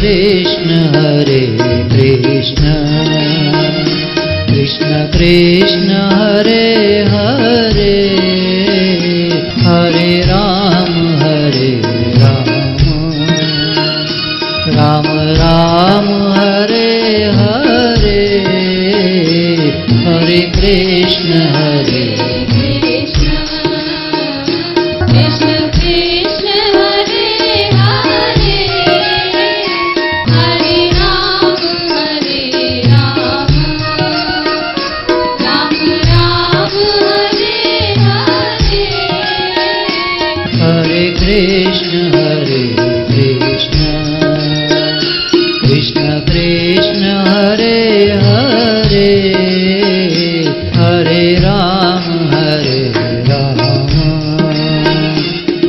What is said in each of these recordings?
कृष्ण कृष्ण कृष्ण हरे हरे हरे राम राम राम हरे हरे हरे कृष्ण कृष्ण कृष्ण हरे हरे हरे राम राम राम हरे हरे हरे कृष्ण कृष्ण कृष्ण हरे हरे हरे राम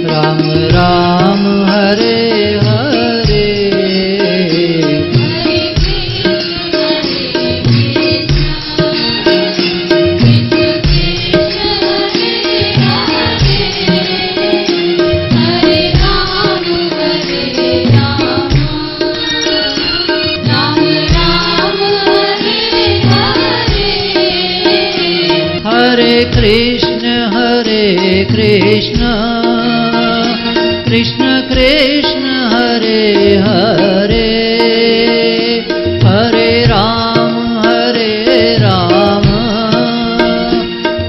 राम राम हरे हरे कृष्ण कृष्ण कृष्ण हरे हरे हरे राम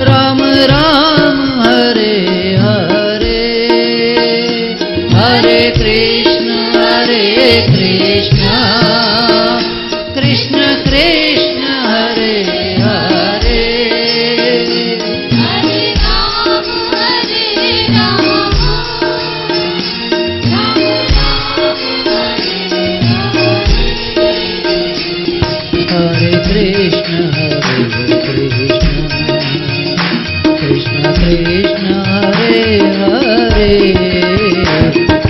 राम राम हरे हरे हरे कृष्ण कृष्ण कृष्ण हरे हरे कृष्ण कृष्ण हरे हरे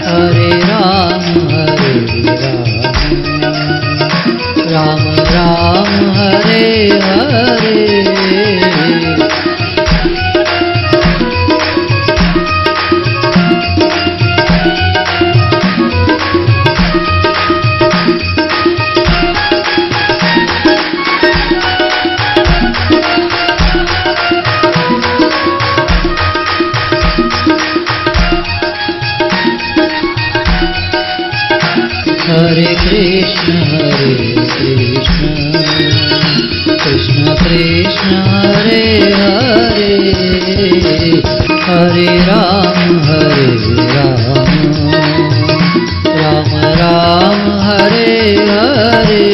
हरे राम राम राम हरे हरे हरे कृष्ण कृष्ण कृष्ण हरे हरे हरे राम राम राम हरे हरे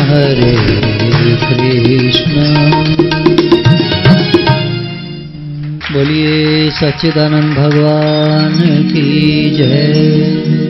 हरे कृष्ण बोलिए सच्चिदानंद भगवान की जय।